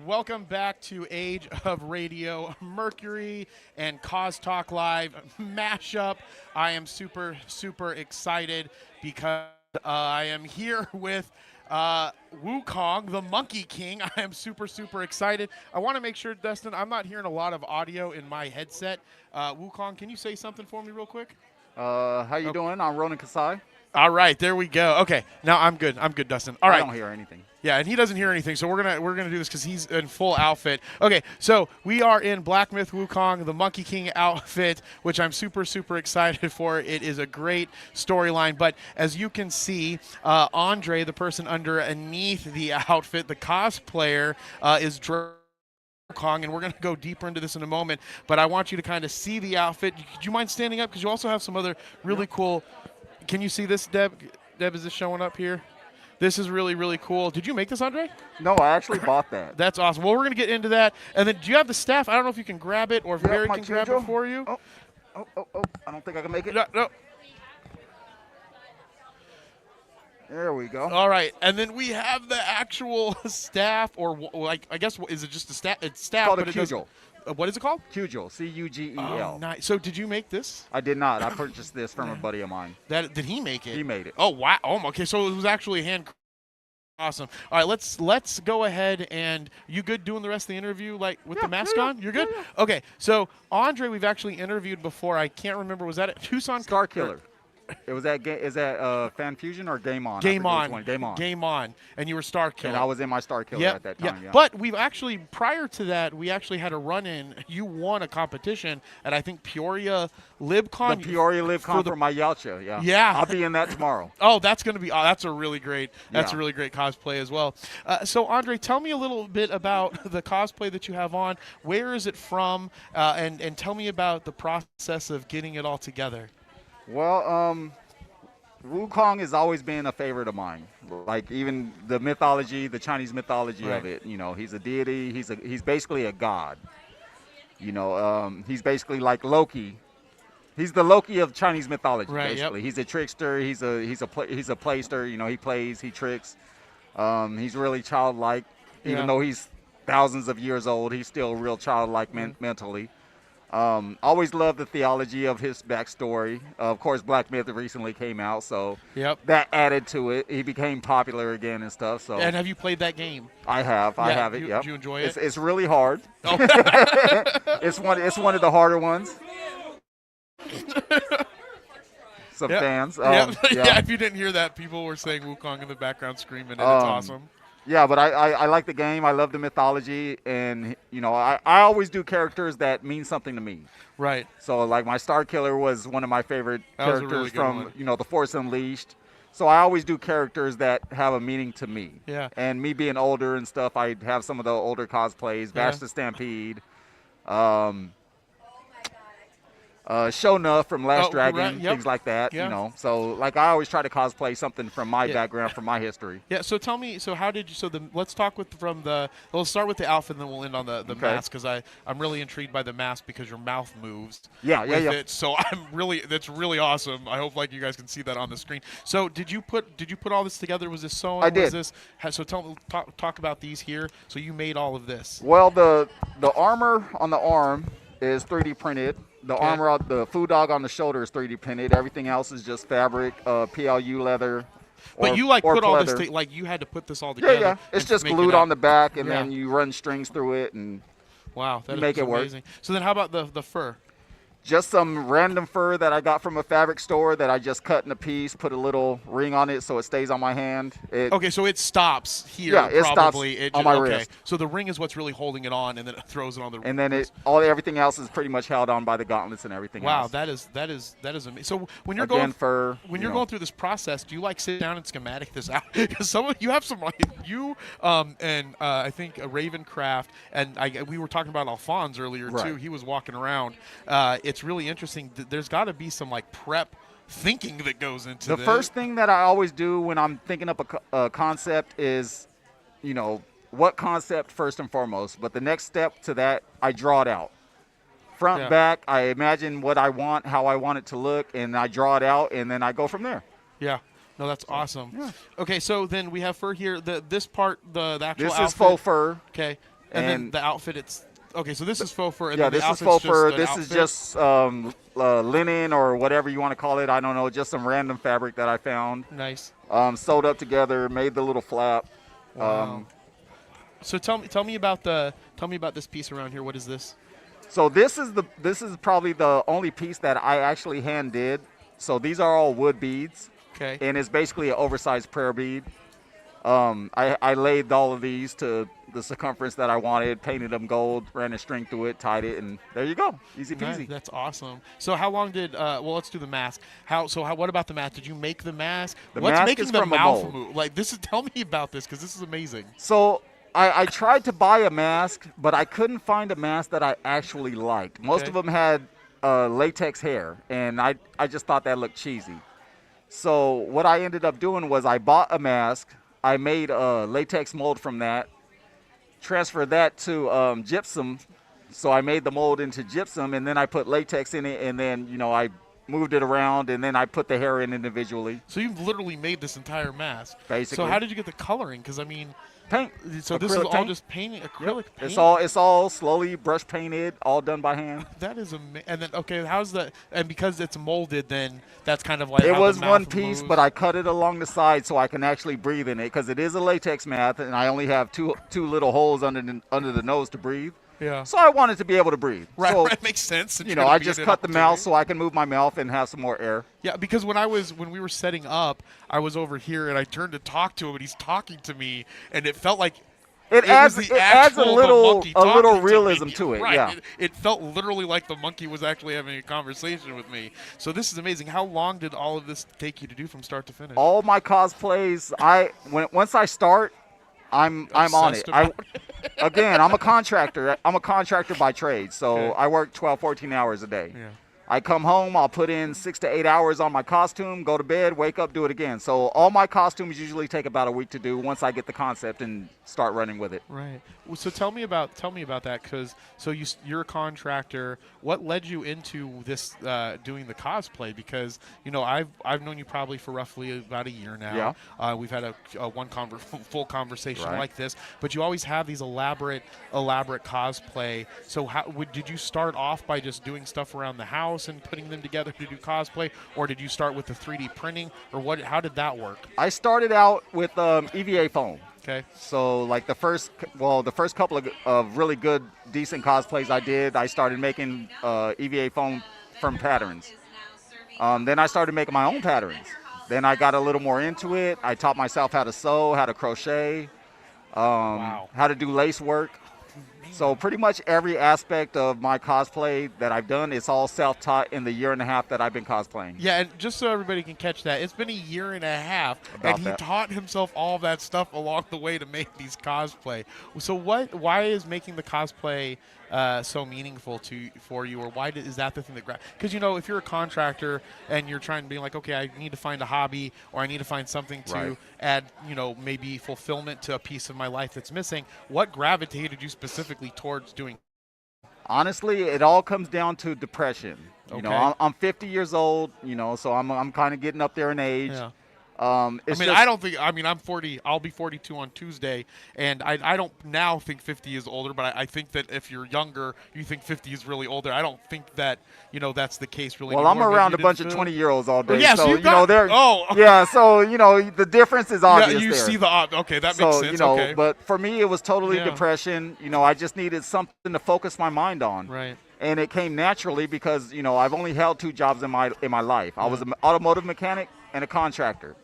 welcome back to Age of Radio Mercury and CosTalk Live mashup. I am super excited because I am here with Wukong, the Monkey King. I am super excited. I want to make sure, Dustin, I'm not hearing a lot of audio in my headset. Wukong, can you say something for me real quick? How you doing? I'm Ronan Kasai. All right, there we go. Okay, now I'm good. I'm good, Dustin. All right. I don't hear anything. Yeah, and he doesn't hear anything, so we're gonna do this because he's in full outfit. Okay, so we are in Black Myth Wukong, the Monkey King outfit, which I'm super excited for. It is a great storyline, but as you can see, Andre, the person underneath the outfit, the cosplayer, is Wukong, and we're going to go deeper into this in a moment, but I want you to kind of see the outfit. Do you mind standing up? Because you also have some other really cool. Can you see this, Deb? Deb, is this showing up here? This is really cool. Did you make this, Andre? No, I actually bought that. That's awesome. Well, we're going to get into that. And then do you have the staff? I don't know if you can grab it or if Barry can grab it for you. Oh. I don't think I can make it. No. There we go. All right. And then we have the actual staff, or like, I guess, is it just the staff? It's staff, Called but a it does. Cugel. What is it called? Cugel. Cugel. Oh, nice. So did you make this? I did not. I purchased this from a buddy of mine. Did he make it? He made it. Oh, wow. Oh, okay. So it was actually hand. Awesome. All right, let's go ahead and you good doing the rest of the interview like with the mask on? You're good? Yeah. Okay. So Andre, we've actually interviewed before. I can't remember. Was that at Tucson? Star Killer. It was at Fan Fusion or Game On? Game On. Game On. And you were Star Killer. And I was in my Star Killer at that time. Yeah. Yeah. But we've actually, prior to that, we actually had a run-in. You won a competition at, I think, Peoria LibCon. The Peoria LibCon for my Yacha, yeah. Yeah. I'll be in that tomorrow. Oh, that's going to be, that's a really great cosplay as well. So, Andre, tell me a little bit about the cosplay that you have on. Where is it from? And tell me about the process of getting it all together. Well, Wukong has always been a favorite of mine. Like even the mythology, the Chinese mythology of it. You know, he's a deity. He's basically a god. You know, he's basically like Loki. He's the Loki of Chinese mythology. Right, basically, he's a trickster. He's a playster. You know, he plays. He tricks. He's really childlike. Even though he's thousands of years old, he's still real childlike mentally. Always loved the theology of his backstory. Of course, Black Myth recently came out, so that added to it. He became popular again and stuff. So. And have you played that game? I have. I have it. Yep. Did you enjoy it? It's really hard. Oh. It's one of the harder ones. Some fans. Yeah, if you didn't hear that, people were saying Wukong in the background screaming, and it's awesome. Yeah, but I like the game. I love the mythology, and you know, I always do characters that mean something to me. Right. So like my Star Killer was one of my favorite characters from The Force Unleashed. So I always do characters that have a meaning to me. Yeah. And me being older and stuff, I have some of the older cosplays. Bash the Stampede. Shona from Last Dragon, things like that, you know. So, like, I always try to cosplay something from my background, from my history. Yeah. So tell me, so how did you? Let's talk Let's start with the outfit, and then we'll end on the mask, because I'm really intrigued by the mask because your mouth moves. Yeah. So that's really awesome. I hope you guys can see that on the screen. So did you put all this together? Was this sewn? I did. So talk about these here. So you made all of this. Well, the armor on the arm is 3D printed. The armor, the food dog on the shoulder is 3D printed. Everything else is just fabric, PLU leather. But you put all this, you had to put this all together. Yeah. It's just glued on the back, and then you run strings through it, and make it work. So then, how about the fur? Just some random fur that I got from a fabric store that I just cut in a piece, put a little ring on it so it stays on my hand. Okay, so it stops here. Yeah, it probably. stops on my wrist. So the ring is what's really holding it on, and then it throws it on the. And then everything else is pretty much held on by the gauntlets and everything else. Wow, that is amazing. So when you're going through this process, do you sit down and schematic this out? Because you have some and I think Ravencraft and we were talking about Alphonse earlier too. He was walking around. It's really interesting. There's got to be some prep thinking that goes into the first thing that I always do when I'm thinking up a concept is, what concept first and foremost. But the next step to that, I draw it out. Front, back, I imagine what I want, how I want it to look, and I draw it out, and then I go from there. Yeah. No, that's awesome. Yeah. Okay, so then we have fur here. This part, the actual This outfit. is faux fur. Okay. And then the outfit, it's okay. So this is faux fur. And yeah, then this the is faux fur. just an This outfit? is just linen or whatever you want to call it. I don't know, just some random fabric that I found. Nice. Sewed up together, made the little flap. Wow. So tell me about this piece around here. What is this? So this is probably the only piece that I actually hand did. So these are all wood beads. Okay. And it's basically an oversized prayer bead. I laid all of these to the circumference that I wanted, painted them gold, ran a string through it, tied it, and there you go. Easy peasy. Nice. That's awesome. So how long did well, let's do the mask. What about the mask? Did you make the mask? What's mask making is the from a mouth mold. move? Like, tell me about this, because this is amazing. So I tried to buy a mask, but I couldn't find a mask that I actually liked. Most of them had latex hair, and I just thought that looked cheesy. So what I ended up doing was I bought a mask. I made a latex mold from that, transferred that to gypsum. So I made the mold into gypsum, and then I put latex in it, and then, I moved it around, and then I put the hair in individually. So you've literally made this entire mask. Basically. So how did you get the coloring? Because, I mean, paint. So this is all just painting, acrylic paint? It's all slowly brush painted, all done by hand. That is amazing. And then, okay, how's that? And because it's molded, then that's kind of like it how was the mouth one piece, moves. but I cut it along the side so I can actually breathe in it, because it is a latex mask, and I only have two little holes under the nose to breathe. Yeah. So I wanted to be able to breathe. Right, so, right, makes sense. I just cut the mouth so I can move my mouth and have some more air. Yeah, because when we were setting up, I was over here and I turned to talk to him, and he's talking to me, and it felt like it adds a little to realism me. to it. Right. Yeah. It felt literally like the monkey was actually having a conversation with me. So this is amazing. How long did all of this take you to do from start to finish? All my cosplays, once I start, I'm on it. Again, I'm a contractor. I'm a contractor by trade, so Okay. I work 12, 14 hours a day. Yeah. I come home, I'll put in 6 to 8 hours on my costume, go to bed, wake up, do it again. So all my costumes usually take about a week to do once I get the concept and start running with it. Right. Well, so tell me about that, because you're a contractor. What led you into this doing the cosplay? Because I've known you probably for roughly about a year now. Yeah. We've had a full conversation Right. like this, but you always have these elaborate cosplay. So did you start off by just doing stuff around the house and putting them together to do cosplay, or did you start with the 3D printing, or what? How did that work? I started out with EVA foam. Okay. So like the first couple of really good, decent cosplays I did, I started making EVA foam from patterns. Then I started making my own patterns. Then I got a little more into it. I taught myself how to sew, how to crochet, how to do lace work. So pretty much every aspect of my cosplay that I've done, it's all self-taught in the year and a half that I've been cosplaying. Yeah, and just so everybody can catch that, it's been a year and a half, About and he that. taught himself all that stuff along the way to make these cosplay. So why is making the cosplay so meaningful for you, or why is that the thing that because if you're a contractor and you're trying to be like, okay, I need to find a hobby, or I need to find something to Right. add maybe fulfillment to a piece of my life that's missing, what gravitated you specifically towards doing? Honestly, it all comes down to depression. Okay. I'm 50 years old, so I'm kind of getting up there in age. Yeah. It's I'm 40. I'll be 42 on Tuesday, and I don't now think 50 is older, but I think that if you're younger, you think 50 is really older. I don't think that that's the case really. Well, anymore. I'm around a bunch of Feel- 20-year-olds all day. Oh, yeah, so so you've got- they're oh. yeah, so the difference is obvious. Yeah, you there. see okay, that so makes sense. Okay. But for me, it was totally Yeah. depression. I just needed something to focus my mind on. Right. And it came naturally because I've only held 2 jobs in my life. I was an automotive mechanic and a contractor.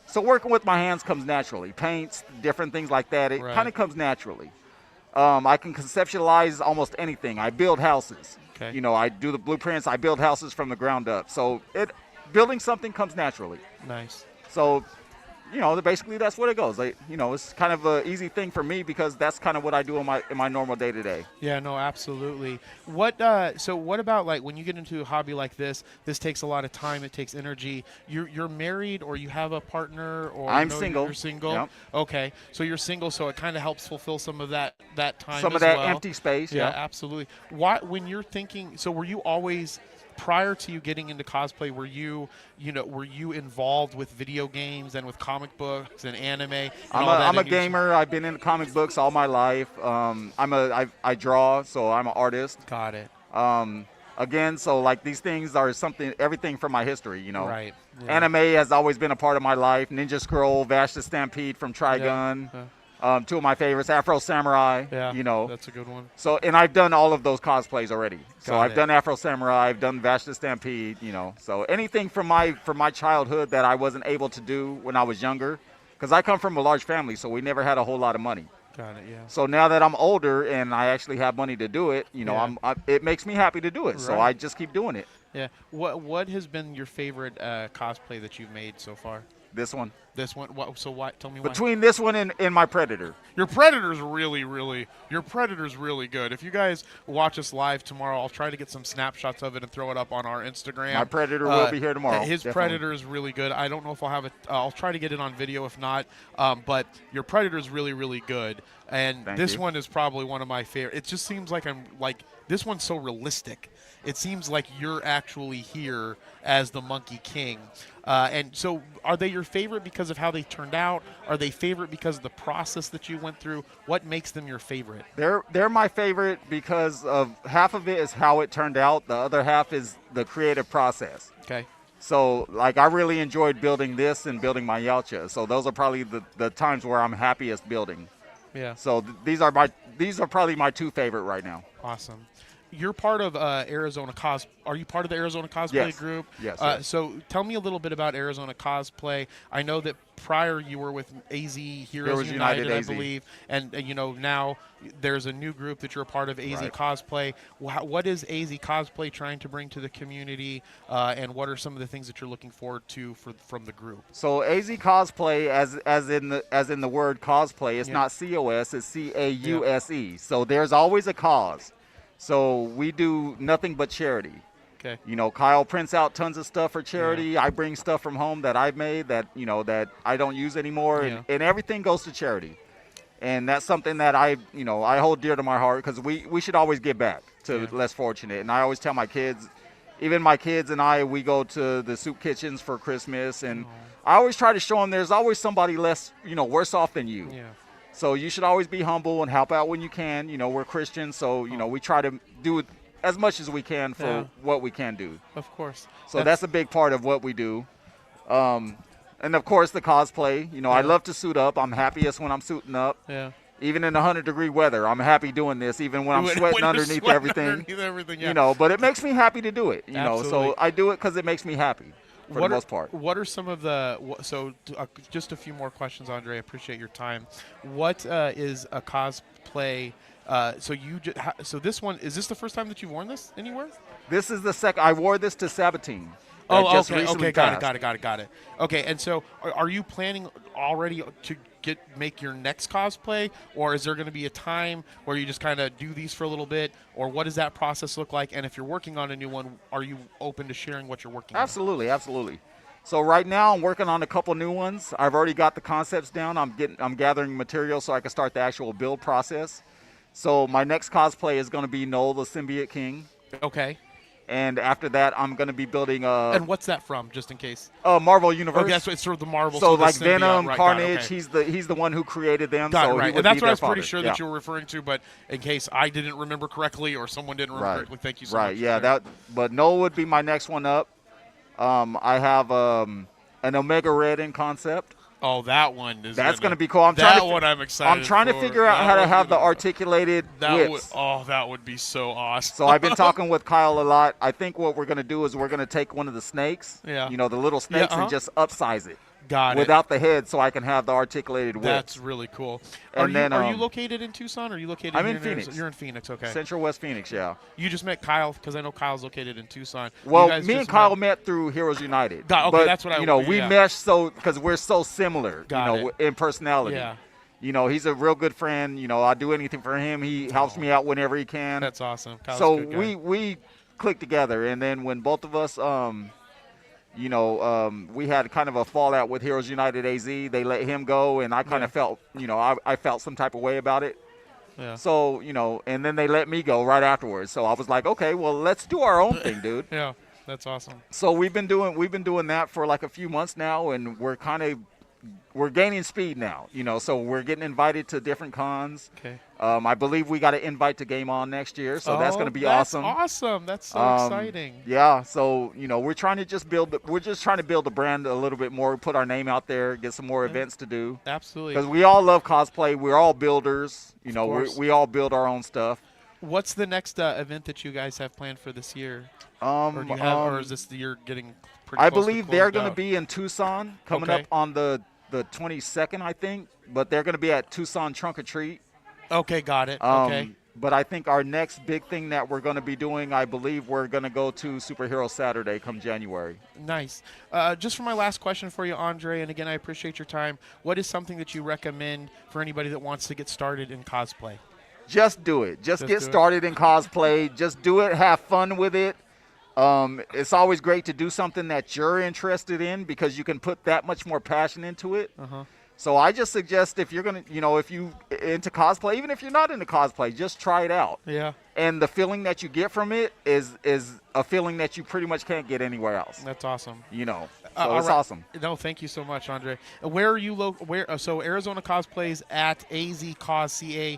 So working with my hands comes naturally. Paints, different things like that. It Right. kind of comes naturally. I can conceptualize almost anything. I build houses. Okay. I do the blueprints. I build houses from the ground up. So building something comes naturally. Nice. So, basically that's what it goes. It's kind of an easy thing for me because that's kind of what I do in my normal day to day. Yeah, no, absolutely. So what about like when you get into a hobby like this takes a lot of time, it takes energy. You're married, or you have a partner, or I'm single. You're single. Yep. Okay. So you're single, so it kind of helps fulfill some of that time Some as of that well. empty space. Yeah, Yeah. absolutely. Why when you're thinking, so were you always prior to you getting into cosplay, were you involved with video games and with comic books and anime? And I'm a gamer. I've been in comic books all my life. I draw, so I'm an artist. Got it. Again, so like these things are everything from my history, you know. Right. Yeah. Anime has always been a part of my life. Ninja Scroll, Vash the Stampede from Trigun. Yeah. Two of my favorites, Afro Samurai. Yeah, you know. that's a good one. So, and I've done all of those cosplays already. So Got I've it. done Afro Samurai, I've done Vash the Stampede, you know. So anything from my childhood that I wasn't able to do when I was younger, because I come from a large family, so we never had a whole lot of money. Got it. Yeah. So now that I'm older and I actually have money to do it, you know, it makes me happy to do it. Right. So I just keep doing it. Yeah. What has been your favorite cosplay that you've made so far? This one. This one. So what? Tell me why. Between this one and my Predator. Your Predator's really good. If you guys watch us live tomorrow, I'll try to get some snapshots of it and throw it up on our Instagram. My Predator will be here tomorrow. His definitely. Predator is really good. I don't know if I'll have it. I'll try to get it on video if not. But your Predator is really good. And this one is probably one of my favorite. It just seems like this one's so realistic. It seems like you're actually here as the Monkey King. And so are they your favorite because of how they turned out? Are they favorite because of the process that you went through? What makes them your favorite? They're my favorite because of half of it is how it turned out. The other half is the creative process. Okay. So, like, I really enjoyed building this and building my Yautja. So those are probably the times where I'm happiest building. Yeah. So these are probably my two favorite right now. Awesome. You're part of Arizona Cos. Are you part of the Arizona Cosplay group? Yes. So tell me a little bit about Arizona Cosplay. I know that prior you were with AZ Heroes United, I believe, and you know now there's a new group that you're a part of, AZ Cosplay. What is AZ Cosplay trying to bring to the community, and what are some of the things that you're looking forward to from the group? So AZ Cosplay, as in the word cosplay, it's not COS, it's CAUSE. So there's always a cause. So we do nothing but charity. Okay. You know, Kyle prints out tons of stuff for charity. Yeah. I bring stuff from home that I've made that, you know, that I don't use anymore. Yeah. And everything goes to charity. And that's something that I hold dear to my heart because we should always give back to less fortunate. And I always tell my kids, even my kids and I, we go to the soup kitchens for Christmas. And I always try to show them there's always somebody less, worse off than you. Yeah. So you should always be humble and help out when you can. You know, we're Christians, so, we try to do as much as we can for what we can do. Of course. So that's a big part of what we do. And, of course, the cosplay. You know, I love to suit up. I'm happiest when I'm suiting up. Yeah. Even in 100-degree weather, I'm happy doing this, even when I'm sweating underneath everything. You know, but it makes me happy to do it. You know, so I do it because it makes me happy. For the most part. What are some of the just a few more questions, Andre. I appreciate your time. What is a cosplay? So this one, is this the first time that you've worn this anywhere? This is the second. I wore this to Sabatine. Oh, okay, got it. Okay, and so are you planning already to make your next cosplay, or is there going to be a time where you just kind of do these for a little bit, or what does that process look like? And if you're working on a new one, are you open to sharing what you're working on? Absolutely. So right now I'm working on a couple new ones. I've already got the concepts down. I'm gathering material so I can start the actual build process. So my next cosplay is going to be Noel the Symbiote King. Okay. And after that, I'm going to be building a... And what's that from, just in case? Marvel Universe. Okay, so it's sort of the Marvel. So like Venom, Carnage, he's the one who created them. Right. And that's what I was pretty sure that you were referring to, but in case I didn't remember correctly or someone didn't remember correctly, thank you so much. Right, yeah. But Noel would be my next one up. I have an Omega Red in concept. Oh, that one is. That's going to be cool. I'm excited. I'm trying to figure out how to have the articulated whips. That would be so awesome. So I've been talking with Kyle a lot. I think what we're going to do is we're going to take one of the snakes, the little snakes, and just upsize it. Without the head, so I can have the articulated whip. That's really cool. Are you located in Tucson? Or are you located? I'm in Phoenix. You're in Phoenix, okay. Central West Phoenix, yeah. You just met Kyle because I know Kyle's located in Tucson. Well, me and Kyle met through Heroes United. Okay, that's what we meshed because we're so similar, in personality. Yeah. He's a real good friend. I'll do anything for him. He helps me out whenever he can. That's awesome. Kyle's so a good guy. we clicked together, and then when both of us we had kind of a fallout with Heroes United AZ. They let him go, and I kind of felt, I felt some type of way about it. Yeah. So, and then they let me go right afterwards. So I was like, okay, well, let's do our own thing, dude. Yeah. That's awesome. So we've been doing that for like a few months now, and we're gaining speed now, so we're getting invited to different cons. Okay. I believe we got an invite to Game On next year, so that's going to be awesome. Awesome. That's so exciting. Yeah, so we're trying to build the brand a little bit more, put our name out there, get some more events to do. Absolutely. Because we all love cosplay, we're all builders, course. we all build our own stuff. What's the next event that you guys have planned for this year? Or do you have, or is this the year getting pretty I close believe to they're going to be in Tucson coming up on the 22nd, I think, but they're going to be at Tucson Trunk or Treat. Okay, got it. Okay. But I think our next big thing that we're going to be doing, I believe we're going to go to Superhero Saturday come January. Nice. Just for my last question for you, Andre, and again, I appreciate your time. What is something that you recommend for anybody that wants to get started in cosplay? Just do it. Just get started in cosplay. Just do it. Have fun with it. It's always great to do something that you're interested in because you can put that much more passion into it. So I just suggest if you're going to, if you into cosplay, even if you're not into cosplay, just try it out. Yeah. And the feeling that you get from it is a feeling that you pretty much can't get anywhere else. That's awesome. So it's awesome. No, thank you so much, Andre. Where are you so Arizona Cosplays at AZCause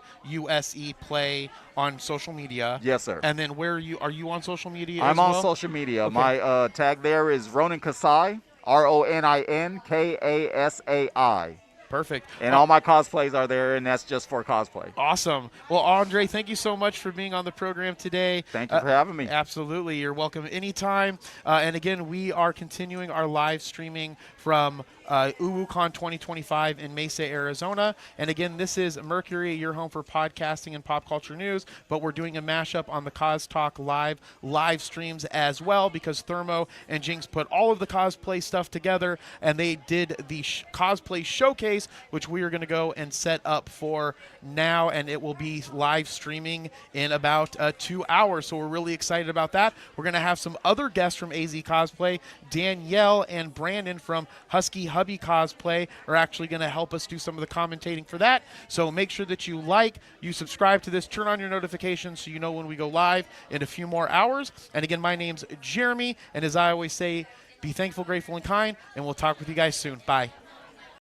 Play on social media. Yes, sir. And then where are you on social media? I'm as on well? social media. Okay. My tag there is Ronin Kasai, RONINKASAI. Perfect. And all my cosplays are there, and that's just for cosplay. Awesome. Well, Andre, thank you so much for being on the program today. Thank you for having me. Absolutely. You're welcome anytime. And again, we are continuing our live streaming from Wukong 2025 in Mesa, Arizona. And again, this is Mercury, your home for podcasting and pop culture news, but we're doing a mashup on the CosTalk live streams as well because Thermo and Jinx put all of the cosplay stuff together, and they did the cosplay showcase, which we are going to go and set up for now, and it will be live streaming in about 2 hours. So we're really excited about that. We're going to have some other guests from AZ Cosplay. Danielle and Brandon from Husky Hubby Cosplay are actually going to help us do some of the commentating for that. So make sure that you subscribe to this, turn on your notifications so you know when we go live in a few more hours. And again, my name's Jeremy, and as I always say, be thankful, grateful, and kind, and we'll talk with you guys soon. Bye.